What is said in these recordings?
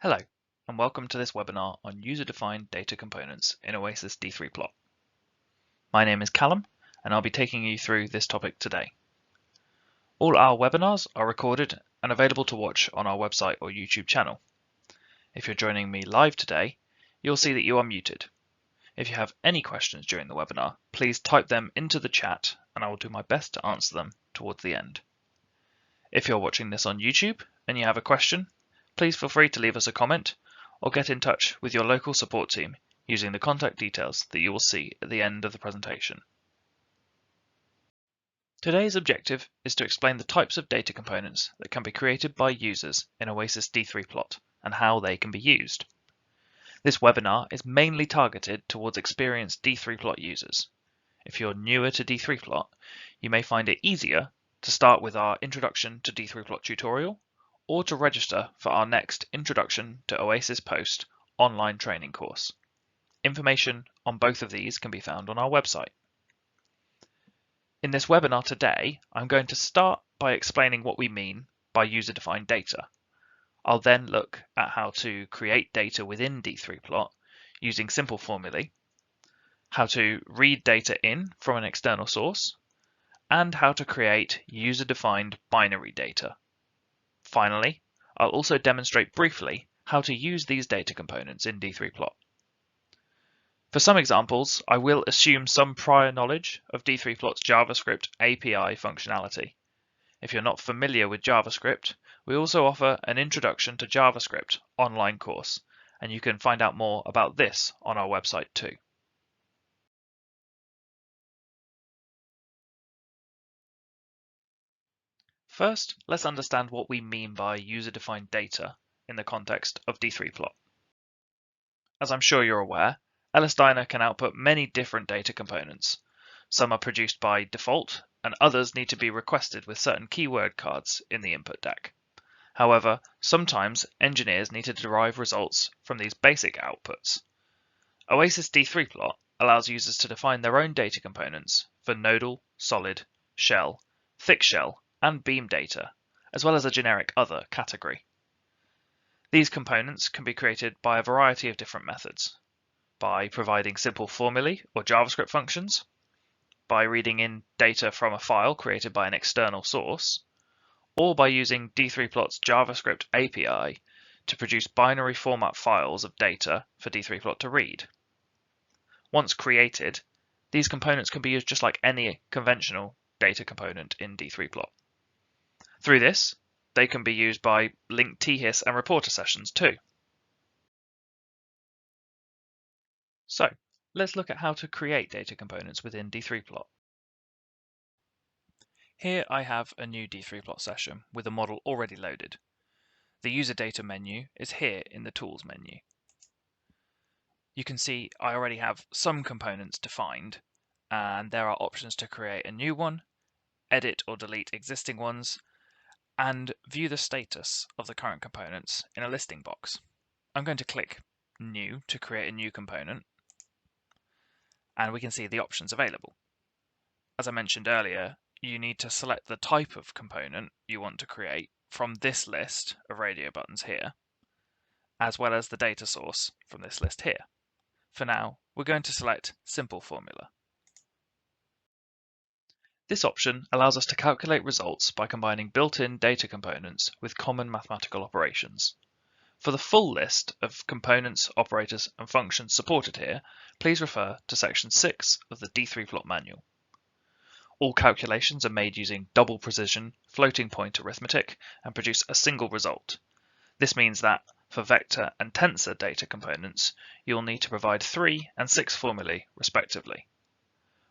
Hello, and welcome to this webinar on user-defined data components in Oasys D3 Plot. My name is Callum, and I'll be taking you through this topic today. All our webinars are recorded and available to watch on our website or YouTube channel. If you're joining me live today, you'll see that you are muted. If you have any questions during the webinar, please type them into the chat and I will do my best to answer them towards the end. If you're watching this on YouTube and you have a question, please feel free to leave us a comment or get in touch with your local support team using the contact details that you will see at the end of the presentation. Today's objective is to explain the types of data components that can be created by users in Oasys D3 Plot and how they can be used. This webinar is mainly targeted towards experienced D3 Plot users. If you're newer to D3 Plot, you may find it easier to start with our Introduction to D3 Plot tutorial or to register for our next Introduction to Oasys Post online training course. Information on both of these can be found on our website. In this webinar today, I'm going to start by explaining what we mean by user-defined data. I'll then look at how to create data within D3 Plot using simple formulae, how to read data in from an external source, and how to create user-defined binary data. Finally, I'll also demonstrate briefly how to use these data components in D3 Plot. For some examples, I will assume some prior knowledge of D3 Plot's JavaScript API functionality. If you're not familiar with JavaScript, we also offer an Introduction to JavaScript online course, and you can find out more about this on our website too. First, let's understand what we mean by user-defined data in the context of D3 Plot. As I'm sure you're aware, LS-DYNA can output many different data components. Some are produced by default, and others need to be requested with certain keyword cards in the input deck. However, sometimes engineers need to derive results from these basic outputs. Oasys D3 Plot allows users to define their own data components for nodal, solid, shell, thick shell, and beam data, as well as a generic other category. These components can be created by a variety of different methods: by providing simple formulae or JavaScript functions, by reading in data from a file created by an external source, or by using D3 Plot's JavaScript API to produce binary format files of data for D3 Plot to read. Once created, these components can be used just like any conventional data component in D3 Plot. Through this, they can be used by linked THIS and reporter sessions too. So, let's look at how to create data components within D3 Plot. Here I have a new D3 Plot session with a model already loaded. The user data menu is here in the tools menu. You can see I already have some components defined, and there are options to create a new one, edit or delete existing ones, and view the status of the current components in a listing box. I'm going to click New to create a new component, and we can see the options available. As I mentioned earlier, you need to select the type of component you want to create from this list of radio buttons here, as well as the data source from this list here. For now, we're going to select Simple Formula. This option allows us to calculate results by combining built-in data components with common mathematical operations. For the full list of components, operators, and functions supported here, please refer to section 6 of the D3 Plot manual. All calculations are made using double precision floating point arithmetic and produce a single result. This means that for vector and tensor data components, you'll need to provide 3 and 6 formulae respectively.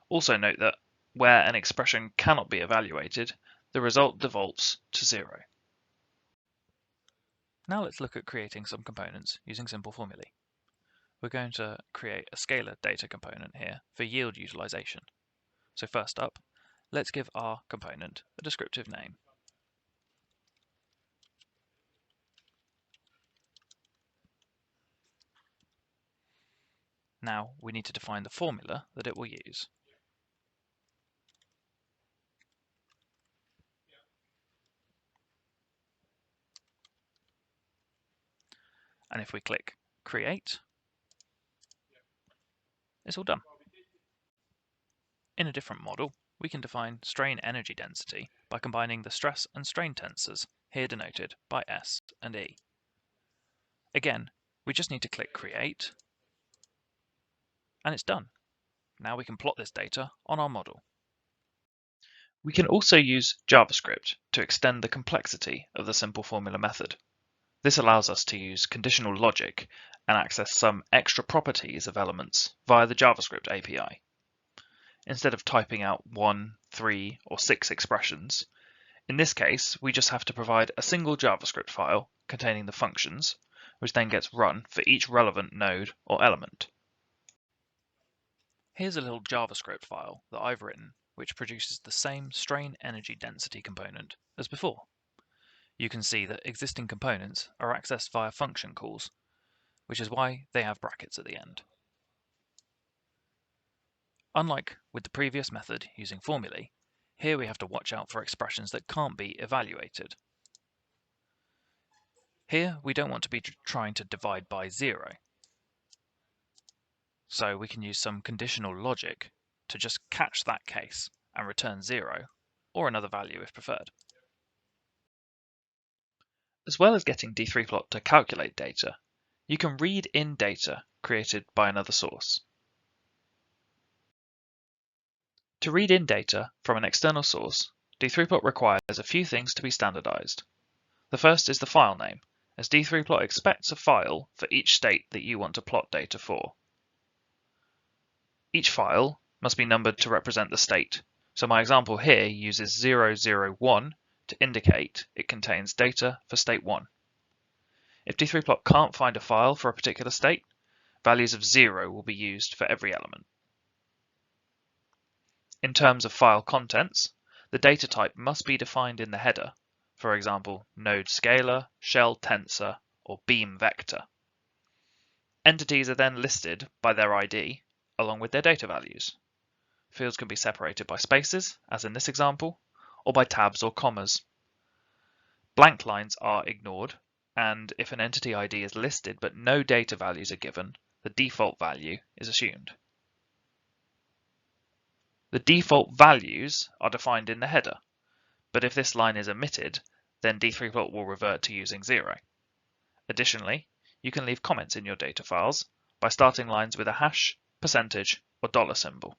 Also note that where an expression cannot be evaluated, the result defaults to 0. Now let's look at creating some components using simple formulae. We're going to create a scalar data component here for yield utilization. So first up, let's give our component a descriptive name. Now we need to define the formula that it will use. And if we click Create, it's all done. In a different model, we can define strain energy density by combining the stress and strain tensors, here denoted by S and E. Again, we just need to click Create, and it's done. Now we can plot this data on our model. We can also use JavaScript to extend the complexity of the simple formula method. This allows us to use conditional logic and access some extra properties of elements via the JavaScript API. Instead of typing out 1, 3, or 6 expressions, in this case we just have to provide a single JavaScript file containing the functions, which then gets run for each relevant node or element. Here's a little JavaScript file that I've written which produces the same strain energy density component as before. You can see that existing components are accessed via function calls, which is why they have brackets at the end. Unlike with the previous method using formulae, here we have to watch out for expressions that can't be evaluated. Here we don't want to be trying to divide by 0, so we can use some conditional logic to just catch that case and return 0, or another value if preferred. As well as getting d3plot to calculate data, you can read in data created by another source. To read in data from an external source, d3plot requires a few things to be standardized. The first is the file name, as d3plot expects a file for each state that you want to plot data for. Each file must be numbered to represent the state, so my example here uses 001 to indicate it contains data for state 1. If d3plot can't find a file for a particular state, values of 0 will be used for every element. In terms of file contents, the data type must be defined in the header, for example, node scalar, shell tensor, or beam vector. Entities are then listed by their ID, along with their data values. Fields can be separated by spaces, as in this example, or by tabs or commas. Blank lines are ignored, and if an entity ID is listed but no data values are given, the default value is assumed. The default values are defined in the header, but if this line is omitted, then d3plot will revert to using 0. Additionally, you can leave comments in your data files by starting lines with a hash, percentage, or dollar symbol.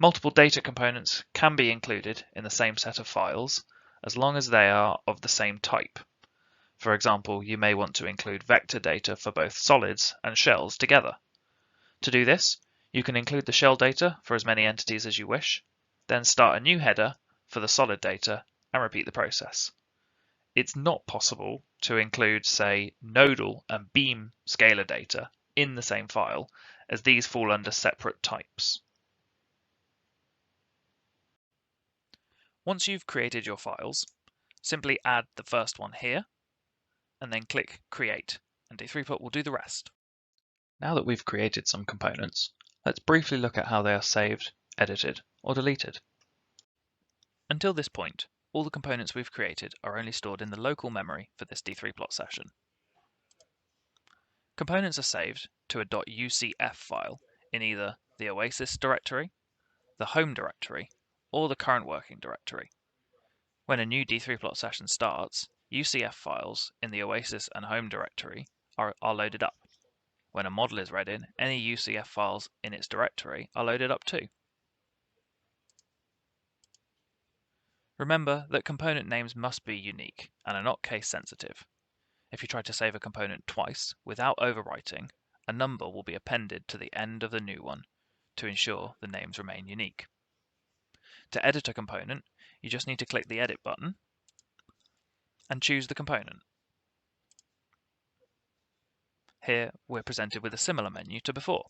Multiple data components can be included in the same set of files as long as they are of the same type. For example, you may want to include vector data for both solids and shells together. To do this, you can include the shell data for as many entities as you wish, then start a new header for the solid data and repeat the process. It's not possible to include, say, nodal and beam scalar data in the same file, as these fall under separate types. Once you've created your files, simply add the first one here, and then click Create, and d3plot will do the rest. Now that we've created some components, let's briefly look at how they are saved, edited, or deleted. Until this point, all the components we've created are only stored in the local memory for this d3plot session. Components are saved to a .ucf file in either the Oasys directory, the home directory, or the current working directory. When a new d3plot session starts, UCF files in the Oasys and home directory are loaded up. When a model is read in, any UCF files in its directory are loaded up too. Remember that component names must be unique and are not case sensitive. If you try to save a component twice without overwriting, a number will be appended to the end of the new one to ensure the names remain unique. To edit a component, you just need to click the Edit button and choose the component. Here we're presented with a similar menu to before.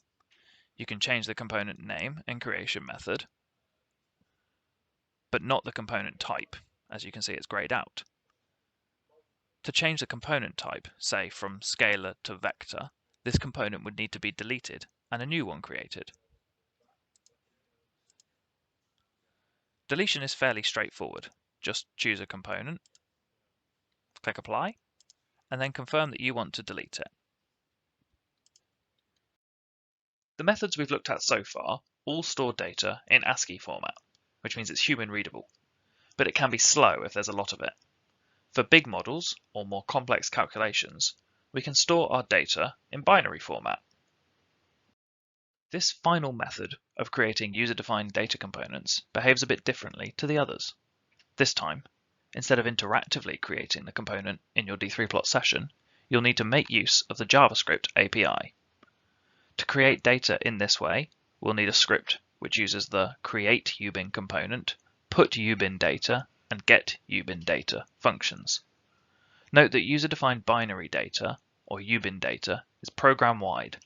You can change the component name and creation method, but not the component type. As you can see, it's grayed out. To change the component type, say from scalar to vector, this component would need to be deleted and a new one created. Deletion is fairly straightforward. Just choose a component, click Apply, and then confirm that you want to delete it. The methods we've looked at so far all store data in ASCII format, which means it's human readable, but it can be slow if there's a lot of it. For big models or more complex calculations, we can store our data in binary format. This final method of creating user-defined data components behaves a bit differently to the others. This time, instead of interactively creating the component in your D3plot session, you'll need to make use of the JavaScript API. To create data in this way, we'll need a script which uses the create UBIN component, put UBIN data, and get UBIN data functions. Note that user-defined binary data, or UBIN data, is program-wide.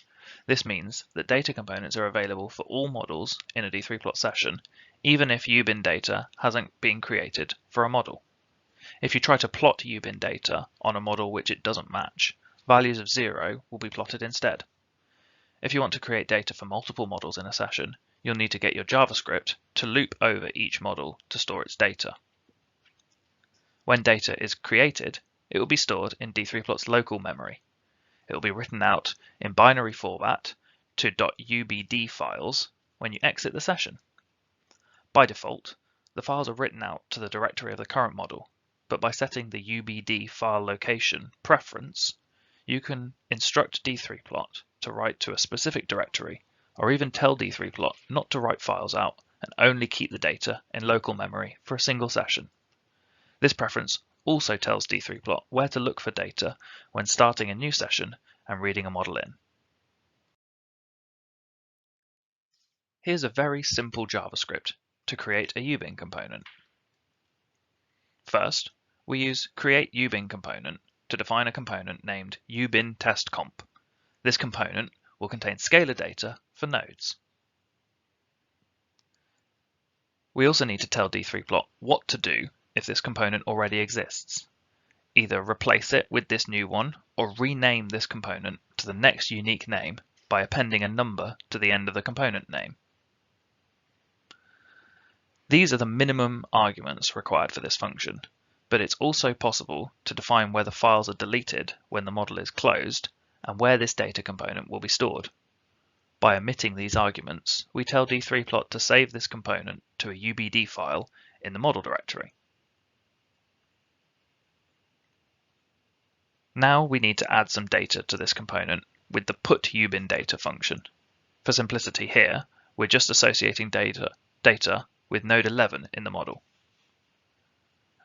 This means that data components are available for all models in a D3plot session, even if UBIN data hasn't been created for a model. If you try to plot UBIN data on a model which it doesn't match, values of 0 will be plotted instead. If you want to create data for multiple models in a session, you'll need to get your JavaScript to loop over each model to store its data. When data is created, it will be stored in D3plot's local memory. It will be written out in binary format to .ubd files when you exit the session. By default, the files are written out to the directory of the current model, but by setting the ubd file location preference, you can instruct D3plot to write to a specific directory, or even tell D3plot not to write files out and only keep the data in local memory for a single session. This preference also tells D3plot where to look for data when starting a new session and reading a model in. Here's a very simple JavaScript to create a UBIN component. First, we use create UBIN component to define a component named UBIN test comp. This component will contain scalar data for nodes. We also need to tell D3plot what to do if this component already exists. Either replace it with this new one or rename this component to the next unique name by appending a number to the end of the component name. These are the minimum arguments required for this function, but it's also possible to define whether files are deleted when the model is closed and where this data component will be stored. By omitting these arguments, we tell D3plot to save this component to a UBD file in the model directory. Now we need to add some data to this component with the put UBIN data function. For simplicity here, we're just associating data with node 11 in the model.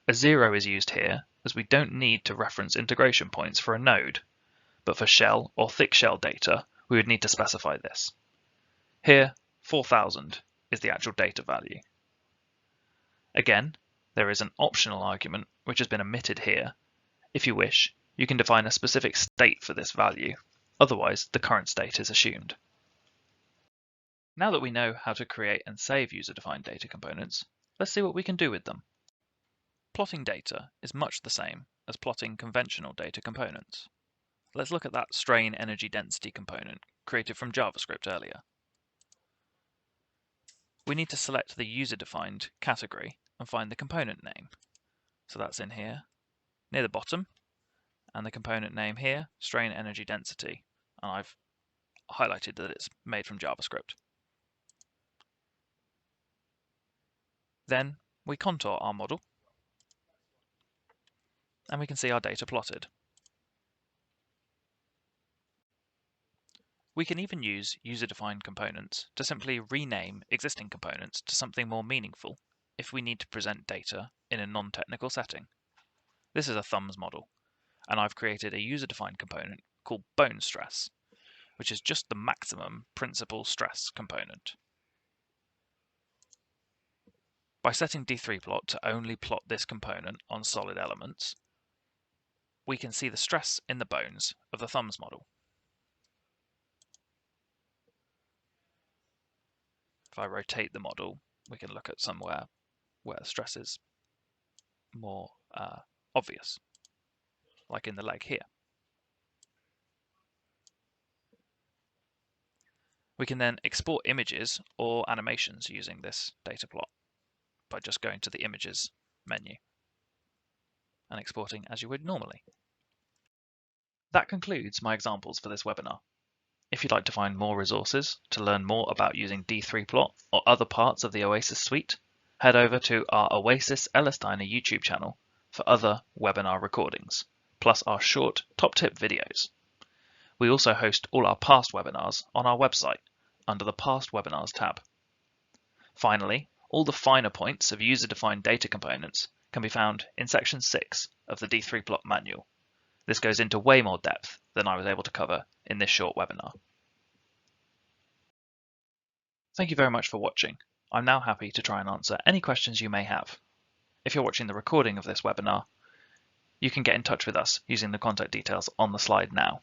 A 0 is used here as we don't need to reference integration points for a node, but for shell or thick shell data, we would need to specify this. Here, 4000 is the actual data value. Again, there is an optional argument which has been omitted here. If you wish, you can define a specific state for this value, otherwise the current state is assumed. Now that we know how to create and save user-defined data components, let's see what we can do with them. Plotting data is much the same as plotting conventional data components. Let's look at that strain energy density component created from JavaScript earlier. We need to select the user-defined category and find the component name. So that's in here, near the bottom, and the component name here, strain energy density, and I've highlighted that it's made from JavaScript. Then we contour our model, and we can see our data plotted. We can even use user-defined components to simply rename existing components to something more meaningful if we need to present data in a non-technical setting. This is a thumbs model, and I've created a user-defined component called bone stress, which is just the maximum principal stress component. By setting D3plot to only plot this component on solid elements, we can see the stress in the bones of the thumbs model. If I rotate the model, we can look at somewhere where stress is more obvious, like in the leg here. We can then export images or animations using this data plot by just going to the Images menu and exporting as you would normally. That concludes my examples for this webinar. If you'd like to find more resources to learn more about using D3plot or other parts of the Oasys suite, head over to our Oasys LS-DYNA YouTube channel for other webinar recordings, plus our short top tip videos. We also host all our past webinars on our website under the Past Webinars tab. Finally, all the finer points of user-defined data components can be found in section 6 of the D3plot manual. This goes into way more depth than I was able to cover in this short webinar. Thank you very much for watching. I'm now happy to try and answer any questions you may have. If you're watching the recording of this webinar, you can get in touch with us using the contact details on the slide now.